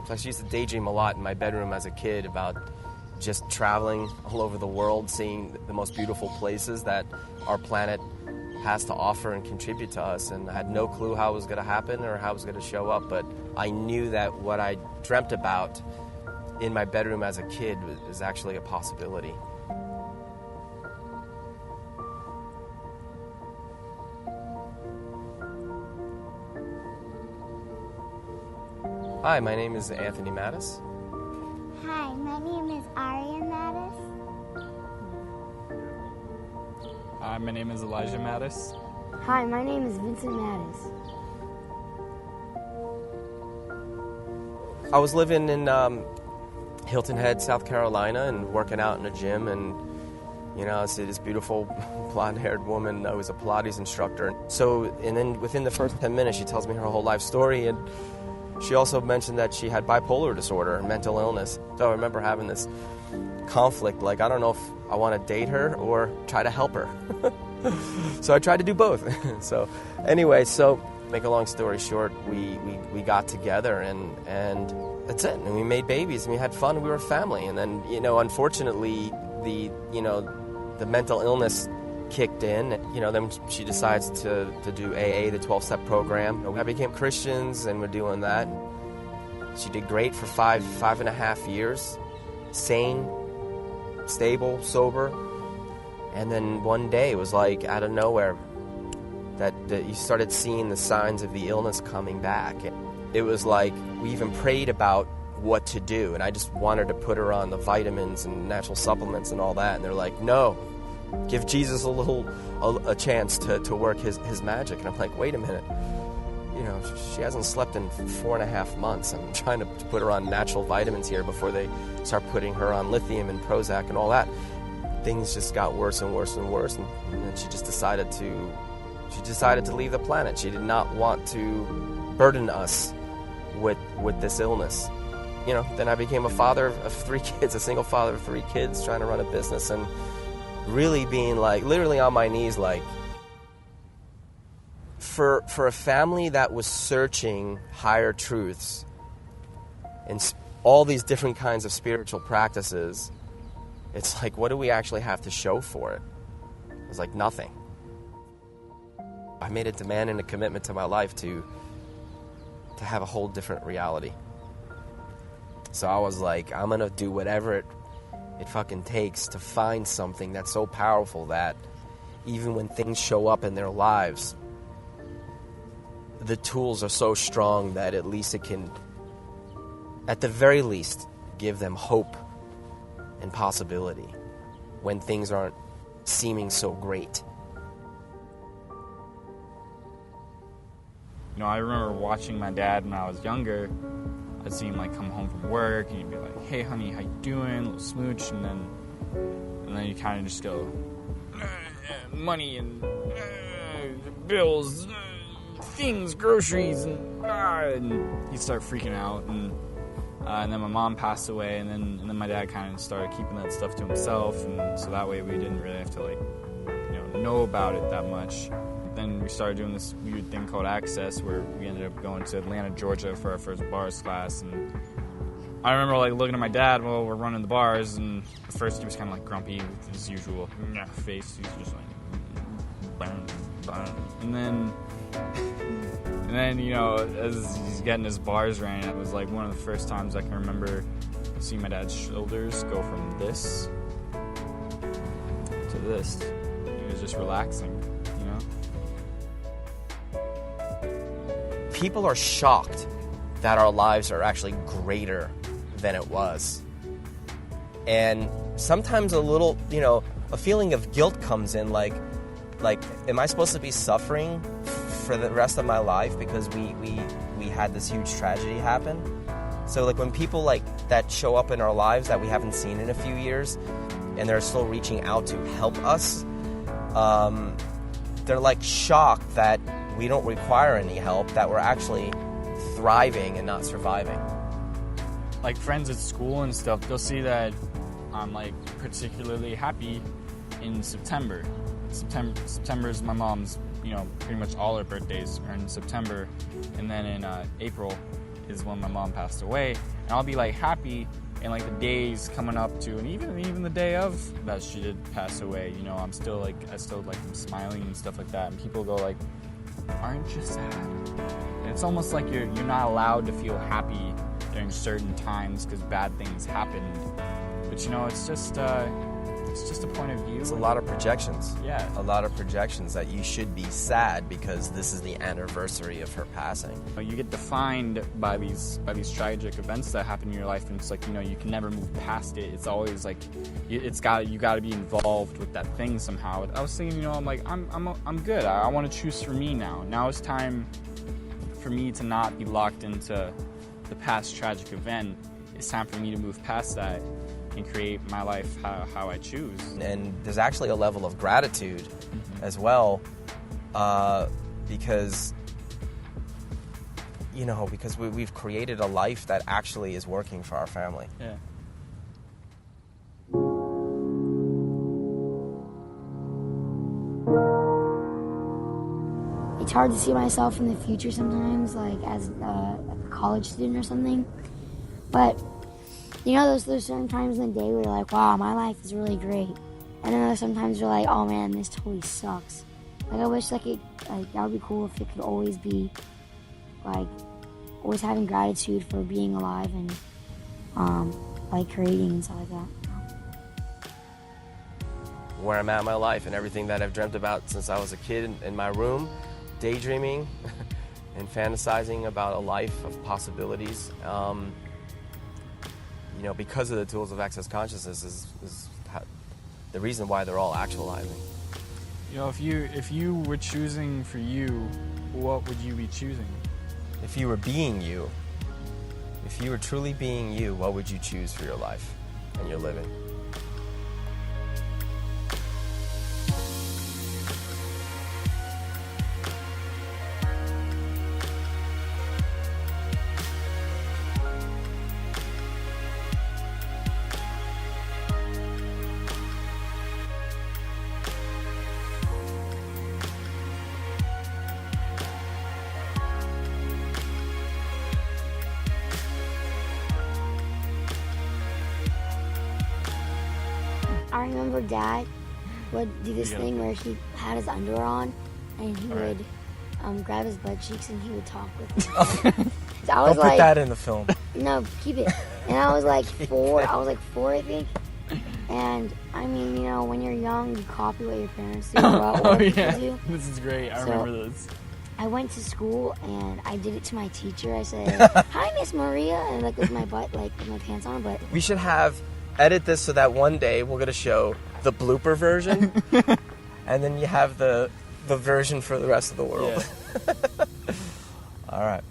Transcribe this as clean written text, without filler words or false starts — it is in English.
So I used to daydream a lot in my bedroom as a kid about just traveling all over the world, seeing the most beautiful places that our planet has to offer and contribute to us. And I had no clue how it was going to happen or how it was going to show up, but I knew that what I dreamt about in my bedroom as a kid was actually a possibility. Hi, my name is Anthony Mattis. Hi, my name is Aria Mattis. Hi, my name is Elijah Mattis. Hi, my name is Vincent Mattis. I was living in Hilton Head, South Carolina, and working out in a gym, and I see this beautiful blonde-haired woman who was a Pilates instructor. And then within the first 10 minutes, she tells me her whole life story, and she also mentioned that she had bipolar disorder, mental illness. So I remember having this conflict, like, I don't know if I want to date her or try to help her. So I tried to do both. So make a long story short, we got together and that's it. And we made babies and we had fun. We were a family. And then, unfortunately, the mental illness kicked in. Then she decides to do AA, the 12-step program. I became Christians and we're doing that. She did great for five and a half years, sane, stable, sober. And then one day it was like out of nowhere that you started seeing the signs of the illness coming back. It was like we even prayed about what to do, and I just wanted to put her on the vitamins and natural supplements and all that. And they're like, no, give Jesus a chance to work his magic. And I'm like, wait a minute. She hasn't slept in 4.5 months. I'm trying to put her on natural vitamins here before they start putting her on lithium and Prozac and all that. Things just got worse and worse and worse, and then she decided to leave the planet. She did not want to burden us with this illness. Then I became a father of 3 kids, a single father of 3 kids, trying to run a business, and really being like, literally on my knees, like, for a family that was searching higher truths and all these different kinds of spiritual practices, it's like, what do we actually have to show for it? It was like nothing. I made a demand and a commitment to my life to have a whole different reality. So I was like, I'm going to do whatever it fucking takes to find something that's so powerful that even when things show up in their lives, the tools are so strong that at least it can, at the very least, give them hope and possibility when things aren't seeming so great. I remember watching my dad when I was younger. I'd see him come home from work and he'd be like, hey honey, how you doing? A little smooch, and then you kind of just go, money and bills, things, groceries, and he'd start freaking out, and then my mom passed away, and then my dad kind of started keeping that stuff to himself, and so that way we didn't really have to know about it that much. Then we started doing this weird thing called Access, where we ended up going to Atlanta, Georgia for our first bars class. And I remember looking at my dad while we're running the bars, and at first he was kind of grumpy with his usual face. He was just and then as he's getting his bars ran, it was one of the first times I can remember seeing my dad's shoulders go from this to this. He was just relaxing. People are shocked that our lives are actually greater than it was. And sometimes a little, a feeling of guilt comes in, like, am I supposed to be suffering for the rest of my life because we had this huge tragedy happen? So when people that show up in our lives that we haven't seen in a few years and they're still reaching out to help us, they're shocked that we don't require any help, that we're actually thriving and not surviving. Friends at school and stuff, they'll see that I'm particularly happy in September. September is my mom's, pretty much all her birthdays are in September, and then in April is when my mom passed away, and I'll be like happy, and like the days coming up to, and even the day of that she did pass away, you know, I still like I'm smiling and stuff like that, and people go like, aren't you sad? And it's almost like you're not allowed to feel happy during certain times because bad things happened. But you know, it's just a point of view. It's a lot of projections. Yeah. A lot of projections that you should be sad because this is the anniversary of her passing. You get defined by these tragic events that happen in your life, and it's like, you know, you can never move past it. It's always like you got to be involved with that thing somehow. I was thinking, you know, I'm like I'm good. I want to choose for me now. Now it's time for me to not be locked into the past tragic event. It's time for me to move past that and create my life how I choose. And there's actually a level of gratitude as well, because we've created a life that actually is working for our family. Yeah. It's hard to see myself in the future sometimes, like as a college student or something. But you know, there's certain times in the day where you're like, wow, my life is really great. And then there's sometimes you're like, oh man, this totally sucks. Like I wish that would be cool if it could always be like always having gratitude for being alive and like creating and stuff like that. Where I'm at in my life and everything that I've dreamt about since I was a kid in my room, daydreaming and fantasizing about a life of possibilities. You know, because of the tools of access consciousness is the reason why they're all actualizing. You know, if you were choosing for you, what would you be choosing? If you were being you, if you were truly being you, what would you choose for your life and your living? I remember Dad would do this thing where he had his underwear on and he would grab his butt cheeks and he would talk with me. So I was Don't put that in the film. No, keep it. And I was like 4. I was like 4, I think. And I mean, you know, when you're young, you copy what your parents do. What yeah. do. This is great. I remember this. I went to school and I did it to my teacher. I said, "Hi, Miss Maria," and like with my butt, like with my pants on. But we should edit this so that one day we're gonna show the blooper version, and then you have the version for the rest of the world. Yeah. All right.